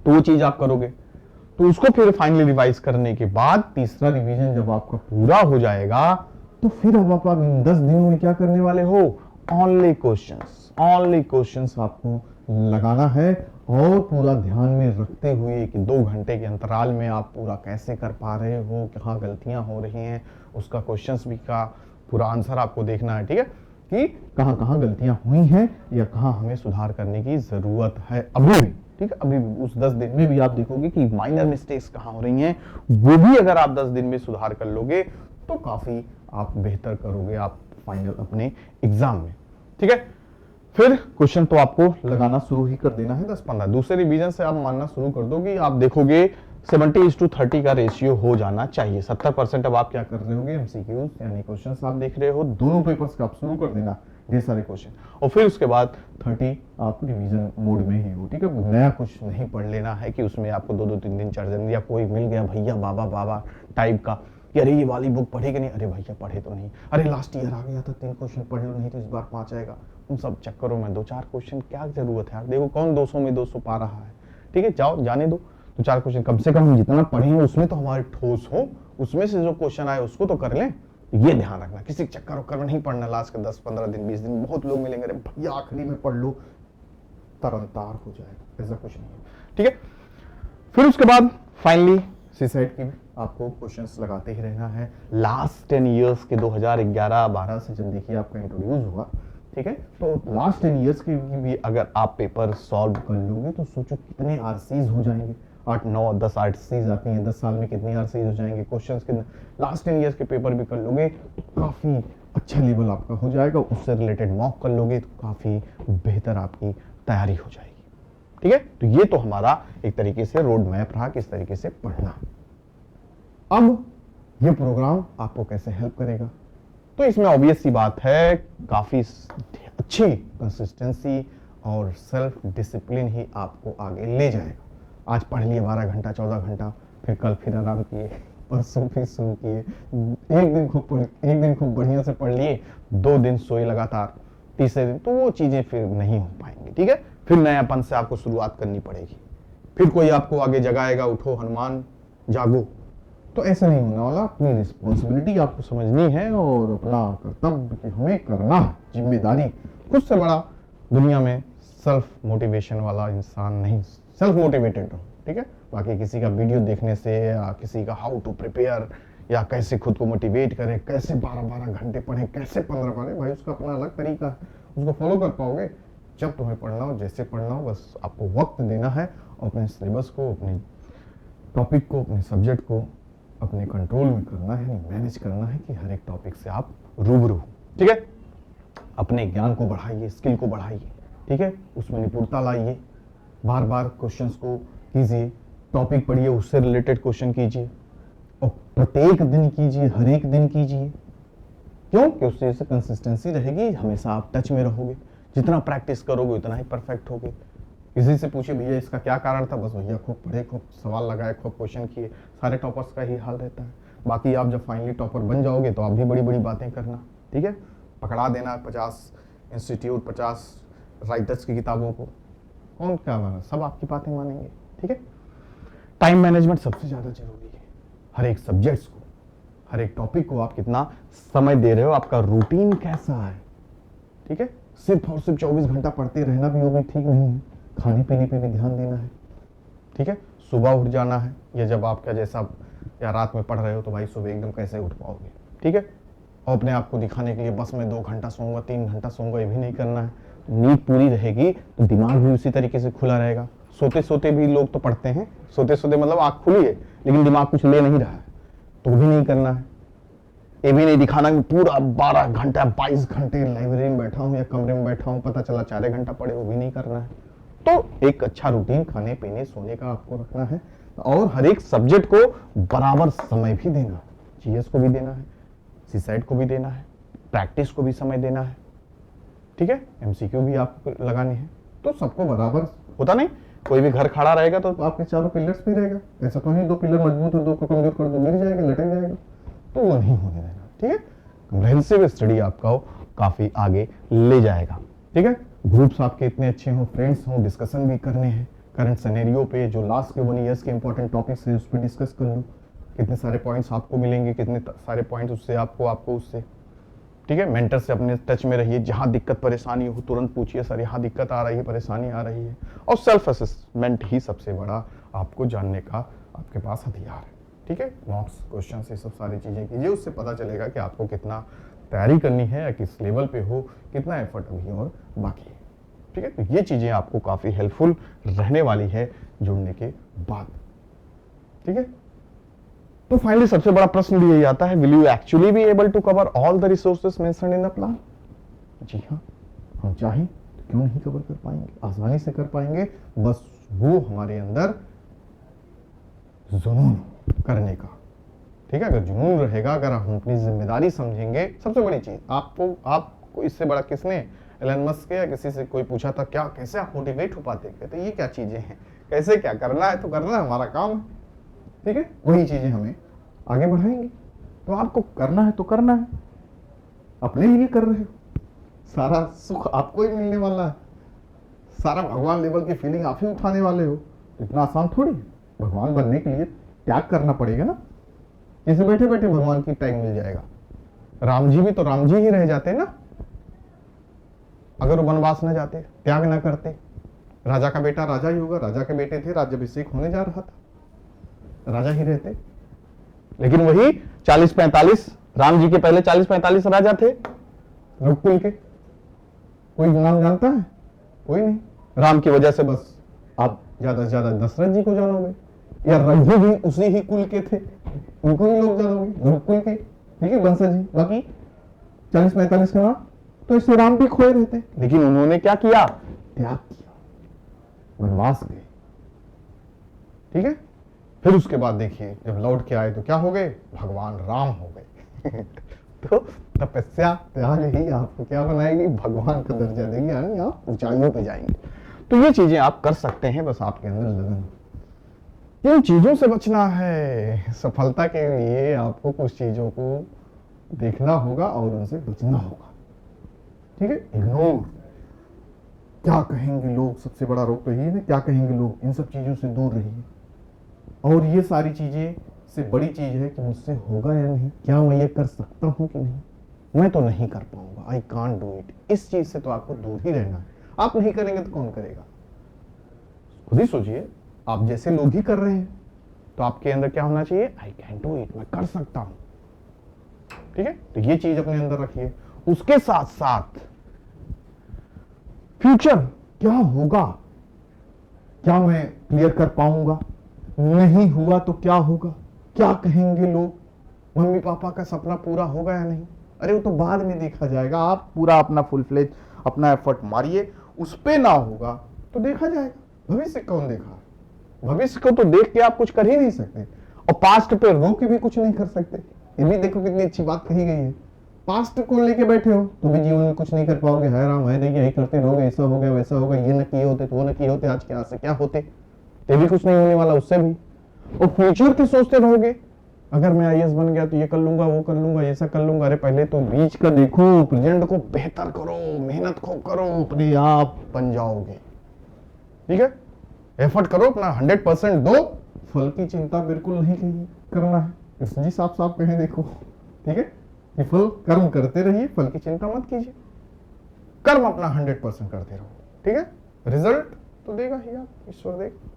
तो वो चीज आप करोगे, तो उसको फिर फाइनली रिवाइज करने के बाद तीसरा रिवीजन जब आपका पूरा हो जाएगा, तो फिर अब आप इन 10 दिनों में क्या करने वाले हो, ओनली क्वेश्चंस आपको लगाना है और पूरा ध्यान में रखते हुए कि 2 घंटे के अंतराल में आप पूरा कैसे कर पा रहे हो, कहाँ गलतियां हो रही हैं, उसका क्वेश्चंस भी का पूरा आंसर आपको देखना है, ठीक है, कि कहाँ कहाँ गलतियां हुई हैं या कहाँ हमें सुधार करने की जरूरत है अभी भी, ठीक है। अभी भी उस 10 दिन में भी आप देखोगे कि माइनर मिस्टेक्स कहाँ हो रही हैं, वो भी अगर आप 10 दिन में सुधार कर लोगे तो काफी आप बेहतर करोगे आप फाइनल अपने एग्जाम में, ठीक है। फिर क्वेश्चन तो आपको लगाना शुरू ही कर देना है 10-15। दूसरे रिवीजन से आप मानना शुरू कर दो कि आप देखोगे 70:30 का रेशियो हो जाना चाहिए। 70% अब आप क्या कर रहे होगे, एमसीक्यूज यानी क्वेश्चंस आप देख रहे हो, दोनों पेपर्स का आप शुरू कर देना ढेर सारे क्वेश्चन, और फिर उसके बाद 30 आप रिवीजन मोड में ही हो, ठीक है। नया कुछ नहीं पढ़ लेना है कि उसमें आपको 2-2 3 दिन 4 दिन या कोई मिल गया भैया बाबा बाबा टाइप का कि अरे ये वाली बुक पढ़े कि नहीं, अरे भैया पढ़े तो नहीं, अरे लास्ट ईयर आ गया था 3 क्वेश्चन पढ़ लो नहीं तो इस बार 5 आएगा। उन सब चक्करों में 2-4 क्वेश्चन क्या जरूरत है यार, देखो कौन 200 में 200 पा रहा है, ठीक है। जाओ जाने दो, 2-4 क्वेश्चन कम से कम हम जितना पढ़े हैं उसमें तो हमारे ठोस हो, उसमें से जो क्वेश्चन आए उसको तो कर लें। ये ध्यान रखना, किसी चक्कर वक्कर में नहीं पढ़ना, लास्ट के 10-15 दिन 20 दिन बहुत लोग मिलेंगे, अरे भैया आखिरी में पढ़ लो, तरनतार हो जाएगा, ऐसा कुछ नहीं है, ठीक है। फिर उसके बाद फाइनली सीसाइड की आपको क्वेश्चंस लगाते ही रहना है। लास्ट 10 इयर्स के 2011-12 से जब देखिए आपका इंट्रोड्यूस हुआ, ठीक है, तो लास्ट 10 इयर्स के भी अगर आप पेपर सॉल्व कर लोगे तो सोचो कितने आरसीज हो जाएंगे, 8-9-10 आरसीज आती हैं 10 साल में, कितनी आरसीज हो जाएंगे क्वेश्चंस के। लास्ट 10 इयर्स के पेपर भी कर लोगे तो काफी अच्छा लेवल आपका हो जाएगा, उससे रिलेटेड मॉक कर लोगे तो काफी बेहतर आपकी तैयारी हो जाएगी, ठीक है। तो ये तो हमारा एक तरीके से रोड मैप रहा किस तरीके से पढ़ना। अब ये प्रोग्राम आपको कैसे हेल्प करेगा, तो इसमें ऑब्वियस सी बात है काफी अच्छी कंसिस्टेंसी और सेल्फ डिसिप्लिन ही आपको आगे ले जाएगा। आज पढ़ लिए 12 घंटा 14 घंटा, फिर कल फिर आराम किए, परसों फिर शुरू किए, एक दिन खूब बढ़िया से पढ़ लिए, 2 दिन सोए लगातार, तीसरे दिन तो वो चीजें फिर नहीं हो पाएंगी, ठीक है। फिर नयापन से आपको शुरुआत करनी पड़ेगी, फिर कोई आपको आगे जगाएगा, उठो हनुमान जागो, तो ऐसा नहीं होने वाला। अपनी रिस्पॉन्सिबिलिटी आपको समझनी है और अपना कर्तव्य कि हमें करना है, जिम्मेदारी। खुद से बड़ा दुनिया में सेल्फ मोटिवेशन वाला इंसान नहीं, सेल्फ मोटिवेटेड रहो, ठीक है। बाकी किसी का वीडियो देखने से या किसी का हाउ टू प्रिपेयर या कैसे खुद को मोटिवेट करें, कैसे 12-12 घंटे पढ़ें, कैसे 15 पढ़ें, भाई उसका अपना अलग तरीका है, उसको फॉलो कर पाओगे जब तुम्हें पढ़ना हो, जैसे पढ़ना हो। बस आपको वक्त देना है और अपने सिलेबस को, अपने टॉपिक को, अपने सब्जेक्ट को अपने कंट्रोल में करना है, मैनेज करना है कि हर एक टॉपिक से आप रूबरू, ठीक है। अपने ज्ञान को बढ़ाइए, स्किल को बढ़ाइए, ठीक है, उसमें निपुणता लाइए, बार बार क्वेश्चंस को कीजिए, टॉपिक पढ़िए, उससे रिलेटेड क्वेश्चन कीजिए और प्रत्येक दिन कीजिए, हर एक दिन कीजिए। क्यों? कि उससे कंसिस्टेंसी रहेगी, हमेशा आप टच में रहोगे, जितना प्रैक्टिस करोगे उतना ही परफेक्ट होगे। किसी से पूछे भैया इसका क्या कारण था, बस भैया खूब पढ़े, खूब सवाल लगाए, खूब क्वेश्चन किए, सारे टॉपर्स का ही हाल रहता है। बाकी आप जब फाइनली टॉपर बन जाओगे तो आप भी बड़ी बड़ी बातें करना, ठीक है, पकड़ा देना 50 इंस्टीट्यूट 50 राइटर्स की किताबों को, कौन क्या माना, सब आपकी बातें मानेंगे, ठीक है। टाइम मैनेजमेंट सबसे ज्यादा जरूरी है, हर एक सब्जेक्ट्स को, हर एक टॉपिक को आप कितना समय दे रहे हो, आपका रूटीन कैसा है, ठीक है। सिर्फ और सिर्फ 24 घंटा पढ़ते रहना भी वो भी ठीक नहीं है, खाने पीने पे भी ध्यान देना है, ठीक है। सुबह उठ जाना है, या जब आपका जैसा या रात में पढ़ रहे हो तो भाई सुबह एकदम कैसे उठ पाओगे, ठीक है। और अपने आप को दिखाने के लिए बस मैं 2 घंटा सोऊंगा 3 घंटा सोऊंगा, ये भी नहीं करना है। नींद पूरी रहेगी तो दिमाग भी उसी तरीके से खुला रहेगा। सोते सोते भी लोग तो पढ़ते हैं, सोते सोते मतलब आँख खुली है लेकिन दिमाग कुछ ले नहीं रहा है, तो वो भी नहीं करना है। ये भी नहीं दिखाना कि पूरा 12 घंटा 22 घंटे लाइब्रेरी में बैठा हूँ या कमरे में बैठा हूँ, पता चला 4 घंटा पढ़े, वो भी नहीं करना है। तो एक अच्छा रूटीन खाने पीने सोने का आपको रखना है और हर एक सब्जेक्ट को बराबर समय भी देना है, जीएस को भी देना है, सीसाइट को भी देना है, प्रैक्टिस को भी समय देना है, ठीक है, एमसीक्यू भी आपको लगाने हैं। तो सबको बराबर होता नहीं, कोई भी घर खड़ा रहेगा तो आपके चारों पिलर्स भी रहेगा, ऐसा तो नहीं 2 पिलर मजबूत है 2 को कमजोर कर दो गिर जाएगा, लटक जाएगा, तो वो नहीं होने देना, ठीक है। कम्प्रिहेंसिव स्टडी आपका काफी आगे ले जाएगा, ठीक है। ग्रुप्स आपके इतने अच्छे हों, फ्रेंड्स हों, डिस्कशन भी करने हैं करंट सिनेरियो पे, जो लास्ट के 1 ईयर्स के इंपॉर्टेंट टॉपिक्स है उस पर डिस्कस कर लो, कितने सारे पॉइंट्स आपको मिलेंगे, कितने सारे पॉइंट्स उससे आपको उससे, ठीक है, मेंटर से अपने टच में रहिए, जहां दिक्कत परेशानी हो तुरंत पूछिए, सर यहाँ दिक्कत आ रही है, परेशानी आ रही है। और सेल्फ असेसमेंट ही सबसे बड़ा आपको जानने का आपके पास हथियार है। ठीक है, मॉक्स क्वेश्चन ये सब सारी चीजें कीजिए, उससे पता चलेगा कि आपको कितना तैयारी करनी है या किस लेवल पे हो, कितना एफर्ट अभी और बाकी है। ठीक है, तो ये चीजें आपको काफी हेल्पफुल रहने वाली है जुड़ने के बाद। ठीक है, तो फाइनली सबसे बड़ा प्रश्न भी यही आता है, will you actually be able to cover all the resources mentioned in the plan? जी हाँ, हम चाहें तो क्यों नहीं कवर कर पाएंगे, आसानी से कर पाएंगे, बस वो हमारे अंदर जुनून करने का। ठीक है, अगर जुनून रहेगा, अगर हम अपनी जिम्मेदारी समझेंगे, सबसे बड़ी चीज आपको इससे बड़ा किसने, एलन मस्क या किसी से कोई पूछा था क्या कैसे आप मोटिवेट हो पाते, कहते ये क्या चीजें हैं, कैसे क्या करना है, तो करना है, हमारा काम है। ठीक है, वही चीजें हमें आगे बढ़ाएंगे। तो आपको करना है तो करना है, अपने लिए कर रहे हो, सारा सुख आपको ही मिलने वाला है, सारा भगवान लेवल की फीलिंग आप ही उठाने वाले हो। इतना आसान थोड़ी है, भगवान बनने के लिए त्याग करना पड़ेगा ना, जैसे बैठे बैठे भगवान की टैग मिल जाएगा। राम जी भी तो राम जी ही रह जाते ना, अगर वो वनवास न जाते, त्याग न करते। राजा का बेटा राजा ही होगा, राजा के बेटे थे, राज्याभिषेक होने जा रहा था, राजा ही रहते। लेकिन वही 40-45 राम जी के पहले 40-45 राजा थे रघुकुल के, कोई नाम जानता है? कोई नहीं। राम की वजह से बस आप ज्यादा से ज्यादा दशरथ जी को जानोगे, या रघु भी उसी ही कुल के थे, उनको भी लोग जानोगे, रघुकुल के, ठीक है, वंशज जी। बाकी 40-45 का नाम तो इससे राम भी खोए रहते, लेकिन उन्होंने क्या किया, त्याग किया, वनवास गए। ठीक है, फिर उसके बाद देखिए जब लौट के आए तो क्या हो गए, भगवान राम हो गए। तो तपस्या त्याग ही आपको क्या बनाएगी, भगवान का दर्जा देगी, यानी आप ऊंचाइयों पे जाएंगे। तो ये चीजें आप कर सकते हैं, बस आपके अंदर लगन। इन चीजों से बचना है, सफलता के लिए आपको कुछ चीजों को देखना होगा और उनसे बचना होगा। ठीक है, इग्नोर, क्या कहेंगे लोग, सबसे बड़ा रोग तो यही है ना, क्या कहेंगे लोग, इन सब चीजों से दूर रहिए। और ये सारी चीजें से बड़ी चीज है कि मुझसे होगा या नहीं, क्या मैं ये कर सकता हूं कि नहीं, मैं तो नहीं कर पाऊंगा, आई कांट डू इट। इस चीज से तो आपको दूर ही रहना है। आप नहीं करेंगे तो कौन करेगा, खुद ही सोचिए। आप जैसे लोग ही कर रहे हैं तो आपके अंदर क्या होना चाहिए, आई कैन डू इट, मैं कर सकता हूं। ठीक है, तो ये चीज अपने अंदर रखिए। उसके साथ साथ फ्यूचर क्या होगा, क्या मैं क्लियर कर पाऊंगा, नहीं हुआ तो क्या होगा, क्या कहेंगे लोग, मम्मी पापा का सपना पूरा होगा या नहीं, अरे वो तो बाद में देखा जाएगा। आप पूरा अपना फुल फ्लेज अपना एफर्ट मारिए, उस पे ना होगा तो देखा जाएगा। भविष्य कौन देखा, भविष्य को तो देख के आप कुछ कर ही नहीं सकते, और पास्ट पे रो के भी कुछ नहीं कर सकते। ये भी देखो कितनी अच्छी बात कही गई है, पास्ट को लेके बैठे हो तो भी जीवन में कुछ नहीं कर पाओगे। है राम है नहीं, यही करते रहोगे, ऐसा हो गया वैसा होगा, ये न किए होते तो वो न किए होते, आज क्या से क्या होते, ये भी कुछ नहीं होने वाला उससे भी। और फ्यूचर के सोचते रहोगे, अगर मैं आईएएस बन गया तो ये कर लूंगा, वो कर लूंगा, ऐसा कर लूंगा। अरे पहले तो बीच का देखो, प्रेजेंट को बेहतर करो, मेहनत को करो, अपने आप बन जाओगे। ठीक है, एफर्ट करो, अपना 100% दो, फल की चिंता बिल्कुल नहीं करना है। कृष्ण जी साफ साफ कहे देखो, ठीक है, कि फल कर्म करते रहिए, फल की चिंता मत कीजिए, कर्म अपना 100% करते रहो। ठीक है, रिजल्ट तो देगा ही आप, ईश्वर देगा।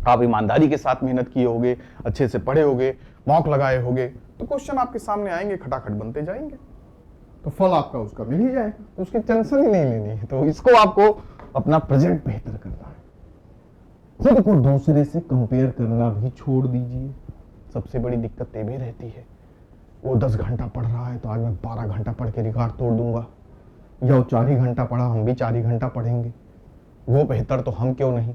आप ईमानदारी के साथ मेहनत किए होगे, अच्छे से पढ़े होगे, मॉक लगाए होगे, तो क्वेश्चन आपके सामने आएंगे, खटाखट बनते जाएंगे, तो फल आपका उसका मिल ही जाएगा, तो उसकी टेंशन ही नहीं लेनी है। तो इसको आपको अपना प्रेजेंट बेहतर करना है। खुद को दूसरे से कंपेयर करना भी छोड़ दीजिए। सबसे बड़ी दिक्कत ये भी रहती है, वो 10 घंटा पढ़ रहा है तो आज मैं 12 घंटा पढ़ के रिकॉर्ड तोड़ दूंगा, या वो 4 ही घंटा पढ़ा, हम भी 4 ही घंटा पढ़ेंगे, वो बेहतर तो हम क्यों नहीं।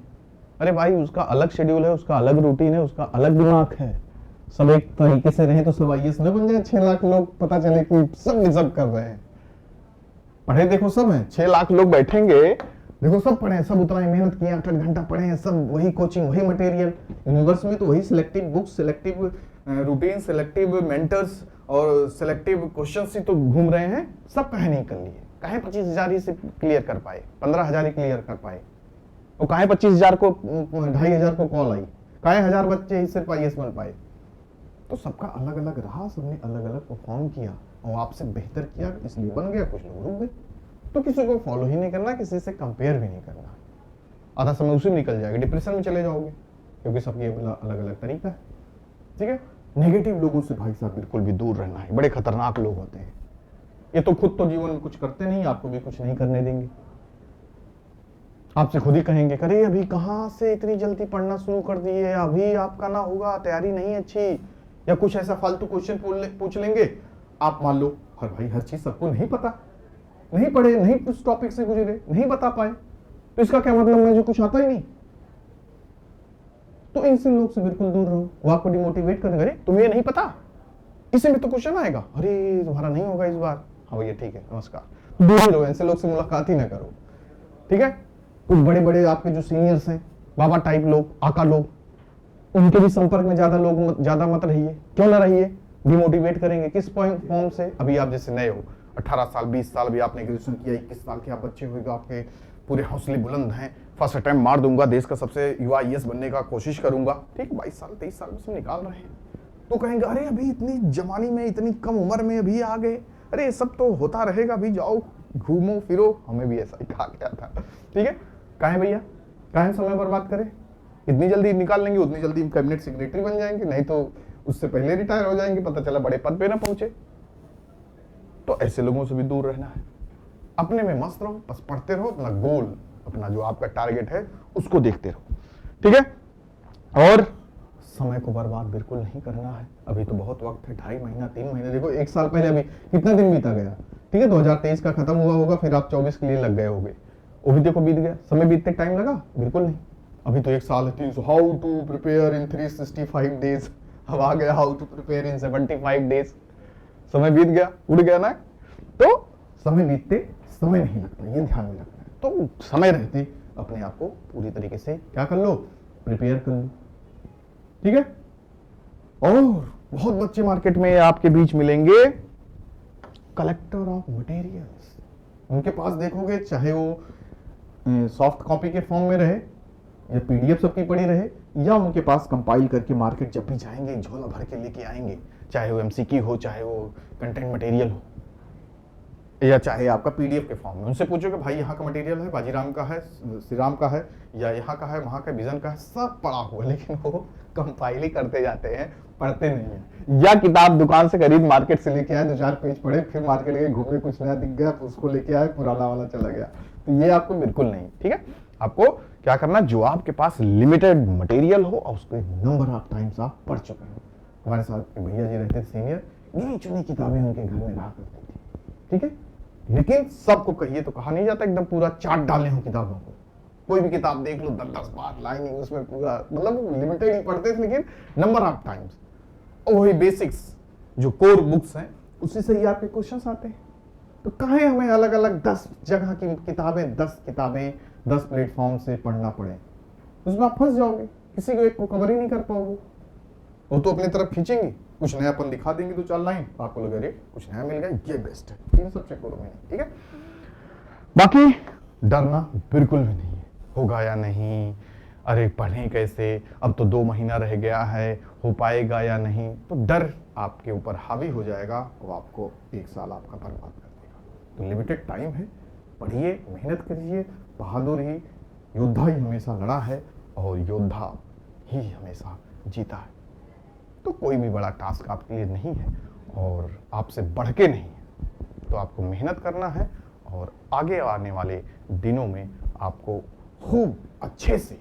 अरे भाई, उसका अलग शेड्यूल है, उसका अलग रूटीन है, उसका अलग दिमाग है। सब एक तरीके से रहे तो सब आईएएस न बन जाए, 6 लाख लोग पता चले कि सब डिजर्व कर रहे हैं। पढ़े देखो सब है, 6 लाख लोग बैठेंगे, देखो सब पढ़े, सब उतना ही मेहनत किए, 8-8 घंटा पढ़े हैं, सब वही कोचिंग, वही मटेरियल, यूनिवर्स में तो वही selective books, selective routine, selective mentors और सिलेक्टिव क्वेश्चंस ही तो घूम रहे हैं। सब कहे नहीं कर लिए, कहे 25,000 ही से क्लियर कर पाए, 15,000 ही क्लियर कर पाए, और कहे 25,000 को 2,500 को कॉल आई, कहे 1000 बच्चे ही सिर्फ आईएएस बन पाए। तो सबका अलग अलग रहा, सबने अलग अलग परफॉर्म किया और आपसे बेहतर किया इसलिए बन गया, कुछ लोग रुक गए। तो किसी को फॉलो ही नहीं करना, किसी से कंपेयर भी नहीं करना, आधा समय उसी में निकल जाएगा, डिप्रेशन में चले जाओगे, क्योंकि सबकी अलग अलग तरीका है। ठीक है, नेगेटिव लोगों से भाई साहब बिल्कुल भी दूर रहना है, बड़े खतरनाक लोग होते हैं। ये तो खुद तो जीवन में कुछ करते नहीं, आपको भी कुछ नहीं करने देंगे। आपसे खुद ही कहेंगे अरे अभी कहाँ से इतनी जल्दी पढ़ना शुरू कर दिए, अभी आपका ना होगा, तैयारी नहीं अच्छी, या कुछ ऐसा फालतू क्वेश्चन पूछ लेंगे। आप मान लो हर भाई हर चीज सबको नहीं पता, नहीं पढ़े, नहीं उस टॉपिक से गुजरे, नहीं बता पाए, तो इसका क्या मतलब मुझे कुछ आता ही नहीं। तो इनसे लोग से बिल्कुल दूर रहो, वो आपको डिमोटिवेट करने, अरे तुम्हें ये नहीं पता, इससे भी तो क्वेश्चन आएगा, अरे तुम्हारा नहीं होगा इस बार, हाँ भैया ठीक है नमस्कार, दूर ही रहो, ऐसे लोग से मुलाकात ही ना करो। ठीक है, कुछ बड़े बड़े आपके जो सीनियर्स हैं, बाबा टाइप लोग, आका लोग, उनके भी संपर्क में ज्यादा मत रहिए। क्यों ना रहिए, डिमोटिवेट करेंगे। किस पॉइंट फॉर्म से, अभी आप जैसे नए हो, 18 साल 20 साल भी आपने ग्रेजुएशन किया, 21 साल के आप बच्चे हुए, आपके पूरे हौसले बुलंद हैं, फर्स्ट अटेम्प्ट मार दूंगा, देश का सबसे युवा आईएएस बनने का कोशिश करूंगा। ठीक, 22 साल 23 साल में निकाल रहे हैं, तो कहेंगे अरे अभी इतनी जवानी में, इतनी कम उम्र में अभी आ गए, अरे सब तो होता रहेगा, अभी जाओ घूमो फिरो। हमें भी ऐसा ही कहा गया था। ठीक है, काहे भैया, काहे समय बर्बाद करें, इतनी जल्दी निकाल लेंगे, उतनी जल्दी कैबिनेट सेक्रेटरी बन जाएंगे, नहीं तो उससे पहले रिटायर हो जाएंगे, पता चला बड़े पद पे ना पहुंचे। तो ऐसे लोगों से भी दूर रहना है, अपने में मस्त रहो, बस पढ़ते रहो, अपना गोल, अपना जो आपका टारगेट है उसको देखते रहो। ठीक है, और समय को बर्बाद बिल्कुल नहीं करना है। अभी तो बहुत वक्त है, 2.5 महीना 3 महीने, देखो 1 साल पहले अभी कितना दिन बीता गया। ठीक है, 2023 का खत्म हुआ होगा, फिर आप 24 के लिए लग गए होंगे, वो भी देखो बीत गया। समय बीतते टाइम लगा? बिल्कुल नहीं। अभी तो 1 साल है, 300 how to prepare in 365 days, अब आ गया how to prepare in 75 days. समय बीत गया, उड़ गया ना। तो समय बीतते समय नहीं लगता, ये ध्यान में रखना है। तो समय रहते अपने आप को पूरी तरीके से क्या कर लो, प्रिपेयर कर लो। ठीक है, और बहुत बच्चे मार्केट में आपके बीच मिलेंगे, कलेक्टर ऑफ मटेरियल्स। उनके पास देखोगे, चाहे वो सॉफ्ट कॉपी के फॉर्म में रहे या पीडीएफ सबकी पड़ी रहे, या उनके पास कंपाइल करके मार्केट जब भी जाएंगे झोला भर के लेके आएंगे, चाहे वो एमसीक्यू हो, चाहे वो कंटेंट मटेरियल हो, या चाहे आपका पीडीएफ के फॉर्म में। उनसे पूछो कि भाई यहाँ का मटेरियल है, बाजीराम का है, श्री राम का है, या यहाँ का है, वहाँ का विजन का है, सब पढ़ा हुआ, लेकिन वो कंपाइल ही करते जाते हैं, पढ़ते नहीं है। या किताब दुकान से खरीद, मार्केट से लेके आए, 2-4 पेज पढ़े, फिर मार्केट गए, घूमे, कुछ नया दिख गया तो उसको लेके आए, पुराना वाला चला गया। तो ये आपको बिल्कुल नहीं। ठीक है, आपको क्या करना, जो आपके पास लिमिटेड मटेरियल हो और उसको नंबर ऑफ टाइम्स आप पढ़ चुके हो। हमारे साथ भैया जी रहते थे सीनियर, गिनी चुनी किताबें उनके घर में रहा करती थी। ठीक है, लेकिन सबको कहिए तो कहा नहीं जाता एकदम पूरा चाट डालने हो किताबों को। कोई भी किताब देख लो, 10-10 बार लाइनिंग उसमें पूरा, मतलब लिमिटेड ही पढ़ते थे, लेकिन नंबर ऑफ टाइम्स। और वही बेसिक्स जो कोर बुक्स हैं उसी से ही आपके क्वेश्चंस आते हैं। तो काहे हमें अलग अलग 10 जगह की किताबें, 10 प्लेटफॉर्म से पढ़ना पड़े, उसमें आप फंस जाओगे, किसी को एक को कवर ही नहीं कर पाओगे। वो तो अपनी तरफ खींचेंगे, कुछ नयापन दिखा देंगे, तो 4 लाइन आपको लगे अरे कुछ नया मिल गया, ये बेस्ट है, 3 सब्जेक्ट करो में। ठीक है, बाकी डरना बिल्कुल भी नहीं है, होगा या नहीं, अरे पढ़ें कैसे, अब तो 2 महीना रह गया है, हो पाएगा या नहीं, तो डर आपके ऊपर हावी हो जाएगा और आपको 1 साल आपका बर्बाद कर देगा। तो लिमिटेड टाइम है, पढ़िए, मेहनत करिए, बहादुर ही योद्धा ही हमेशा लड़ा है और योद्धा ही हमेशा जीता है। तो कोई भी बड़ा टास्क आपके लिए नहीं है और आपसे बढ़ के नहीं है। तो आपको मेहनत करना है और आगे आने वाले दिनों में आपको खूब अच्छे से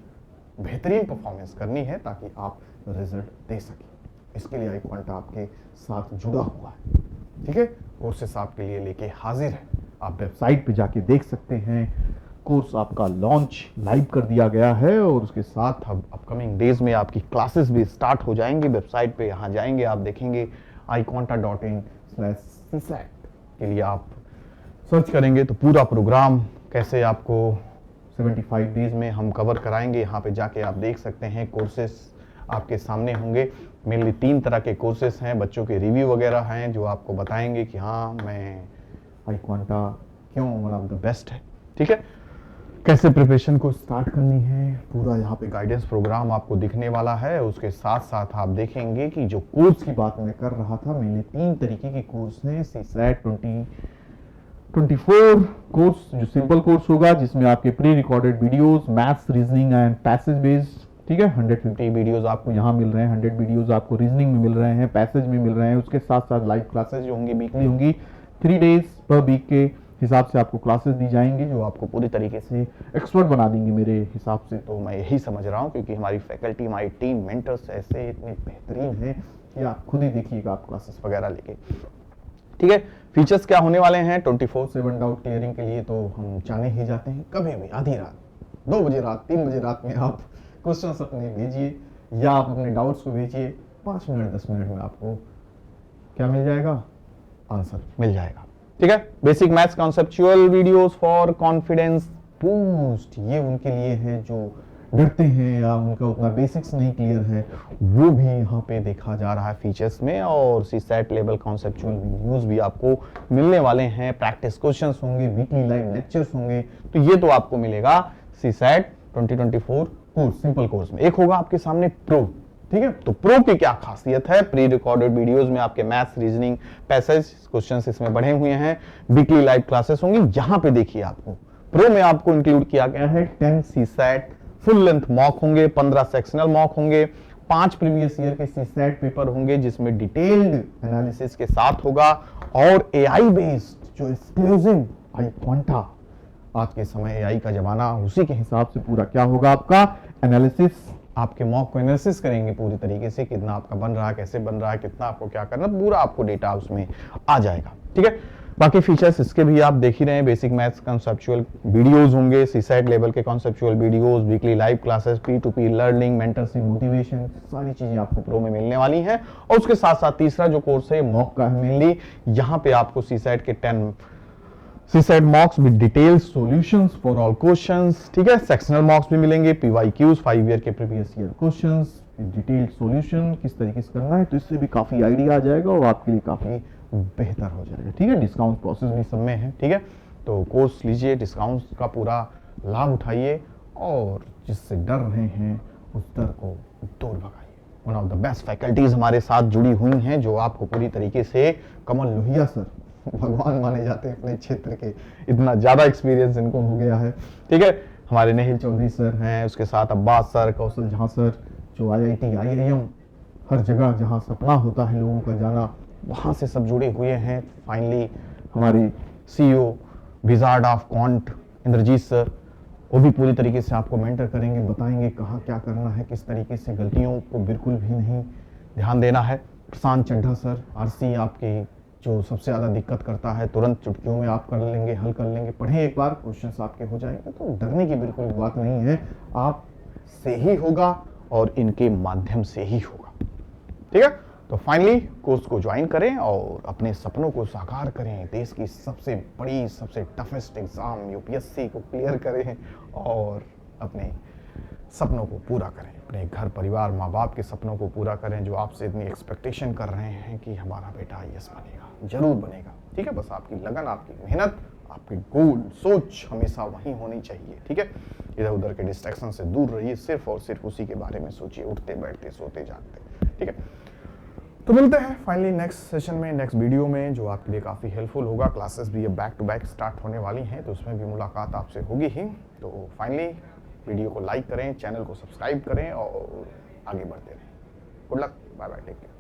बेहतरीन परफॉर्मेंस करनी है ताकि आप रिजल्ट दे सकें। इसके लिए iQuanta आपके साथ जुड़ा हुआ है। ठीक है, कोर्सेस आपके लिए लेके हाजिर है। आप वेबसाइट पे जाके देख सकते हैं, कोर्स आपका लॉन्च लाइव कर दिया गया है और उसके साथ अब अपकमिंग डेज में आपकी क्लासेस भी स्टार्ट हो जाएंगी। वेबसाइट पे यहाँ जाएंगे, आप देखेंगे iQuanta.in/CSAT के लिए आप सर्च करेंगे तो पूरा प्रोग्राम कैसे आपको 75 डेज में हम कवर कराएंगे, यहाँ पे जाके आप देख सकते हैं। कोर्सेस आपके सामने होंगे। मेनली 3 तरह के कोर्सेस हैं, बच्चों के रिव्यू वगैरह हैं जो आपको बताएंगे कि हाँ मैं iQuanta क्यों वन ऑफ द बेस्ट है। ठीक है, कैसे प्रिपरेशन को स्टार्ट करनी है, पूरा यहाँ पे गाइडेंस प्रोग्राम आपको दिखने वाला है। उसके साथ साथ आप देखेंगे कि जो कोर्स की बात मैं कर रहा था, मैंने 3 तरीके के कोर्स हैं। सीसैट 2024 कोर्स जो सिंपल कोर्स होगा, जिसमें आपके pre recorded videos, maths, reasoning and passage based, ठीक है, 150 वीडियोस आपको यहाँ मिल रहे हैं, 100 वीडियोस आपको रीजनिंग में मिल रहे हैं, पैसेज में मिल रहे हैं। उसके साथ साथ लाइव क्लासेज जो होंगी वीकली होंगी, 3 डेज पर वीक के हिसाब से आपको क्लासेस दी जाएंगी, जो आपको पूरी तरीके से एक्सपर्ट बना देंगे मेरे हिसाब से। तो मैं यही समझ रहा हूँ, क्योंकि हमारी फैकल्टी, हमारी टीम, मेंटर्स ऐसे इतने बेहतरीन हैं कि आप खुद ही देखिएगा आप क्लासेस वगैरह लेके, ठीक है। फीचर्स क्या होने वाले हैं 24/7 डाउट क्लियरिंग के लिए, तो हम जाने ही जाते हैं। कभी भी आधी रात, 2 बजे रात, 3 बजे रात में आप क्वेश्चंस अपने भेजिए या आप अपने डाउट्स को भेजिए, 5 मिनट 10 मिनट में आपको क्या मिल जाएगा, आंसर मिल जाएगा, ठीक है। Basic maths conceptual videos for confidence boost, ये उनके लिए है जो डरते हैं या उनका उतना बेसिक्स नहीं क्लियर है, वो भी यहाँ पे देखा जा रहा है फीचर्स में। और सीसैट लेवल कॉन्सेप्चुअल वीडियोस भी आपको मिलने वाले हैं, प्रैक्टिस क्वेश्चंस होंगे, वीकली लाइव लेक्चर्स होंगे, तो ये तो आपको मिलेगा सीसैट 2024 कोर्स, सिंपल कोर्स में। एक होगा आपके सामने प्रो, ठीक है। तो प्रो की क्या खासियत है, प्री रिकॉर्डेड वीडियोस में आपके मैथ्स, रीजनिंग, पैसेज, क्वेश्चंस इसमें बढ़े हुए हैं, वीकली लाइव क्लासेस होंगी। यहाँ पे देखिए आपको प्रो में आपको इंक्लूड किया गया है 10 सीसैट फुल लेंथ मॉक होंगे, 15 सेक्शनल मॉक होंगे, 5 प्रीवियस ईयर के सीसैट पेपर होंगे, जिसमें डिटेल्ड एनालिसिस के साथ होगा, और एआई बेस्ड जो एक्सक्लूसिव आई क्वांटा, आज के समय एआई का जमाना, उसी के हिसाब से पूरा क्या होगा आपका एनालिसिस, आपके मॉक को एनालिसिस करेंगे पूरी तरीके से, कितना आपका बन रहा है, कैसे बन रहा है, कितना आपको क्या करना, पूरा आपको डेटा उसमें आ जाएगा, ठीक है। बाकी फीचर्स इसके भी आप देख ही रहे हैं, बेसिक मैथ्स कॉन्सेप्चुअल वीडियोस होंगे, सीसैट लेवल के conceptual videos, weekly live classes, P2P learning, mentorship, motivation, सारी चीजें आपको प्रो में मिलने वाली हैं। और उसके साथ साथ तीसरा जो कोर्स है मॉक का है मेनली, यहाँ पे आपको सीसैट के 10 CSAT मॉक्स with detail solutions for all questions, ठीक है। सेक्शनल मॉक्स भी मिलेंगे, PYQs 5 ईयर के previous year questions, detail solution किस तरीके से करना है, तो इससे भी काफी आइडिया आ जाएगा और आपके लिए काफी बेहतर हो जाएगा, ठीक है। डिस्काउंट प्रोसेस भी सब में है, ठीक है। तो कोर्स लीजिए, डिस्काउंट का पूरा लाभ उठाइए, और जिससे डर रहे हैं उस डर को दूर भगाइए। One of the best faculties हमारे साथ जुड़ी हुई हैं, जो आपको पूरी तरीके से, कमल लोहिया सर भगवान माने जाते हैं अपने क्षेत्र के, इतना ज्यादा एक्सपीरियंस इनको हो गया है, ठीक है। हमारे नेहिल चौधरी सर हैं, उसके साथ अब्बास सर, कौशल झा सर, जो IIT IIM हर जगह जहां सपना होता है लोगों का जाना, वहां से सब जुड़े हुए हैं। फाइनली हमारी CEO wizard of quant Indrajeet sir, वो भी पूरी तरीके से आपको मेंटर करेंगे, बताएंगे कहाँ क्या करना है, किस तरीके से गलतियों को बिल्कुल भी नहीं ध्यान देना है। प्रशांत चड्ढा सर, RC आपके जो सबसे ज़्यादा दिक्कत करता है, तुरंत चुटकियों में आप कर लेंगे, हल कर लेंगे, पढ़ें एक बार, क्वेश्चंस आपके हो जाएंगे, तो डरने की बिल्कुल बात नहीं है, आप से ही होगा और इनके माध्यम से ही होगा, ठीक है। तो फाइनली कोर्स को ज्वाइन करें और अपने सपनों को साकार करें, देश की सबसे बड़ी, सबसे टफेस्ट एग्जाम UPSC को क्लियर करें और अपने सपनों को पूरा करें, अपने घर परिवार, माँ बाप के सपनों को पूरा करें, जो आपसे इतनी एक्सपेक्टेशन कर रहे हैं कि हमारा बेटा IAS बनेगा, जरूर बनेगा, ठीक है। बस आपकी लगन, आपकी मेहनत, आपकी गोल, सोच हमेशा वहीं होनी चाहिए, ठीक है। इधर उधर के डिस्ट्रैक्शन से दूर रहिए, सिर्फ और सिर्फ उसी के बारे में सोचिए, उठते बैठते सोते जागते, ठीक है। तो मिलते हैं फाइनली नेक्स्ट सेशन में, नेक्स्ट वीडियो में, जो आपके लिए काफ़ी हेल्पफुल होगा। क्लासेस भी अब बैक टू बैक स्टार्ट होने वाली हैं, तो उसमें भी मुलाकात आपसे होगी ही। तो फाइनली वीडियो को लाइक करें, चैनल को सब्सक्राइब करें और आगे बढ़ते रहें। Good luck, bye bye, take care.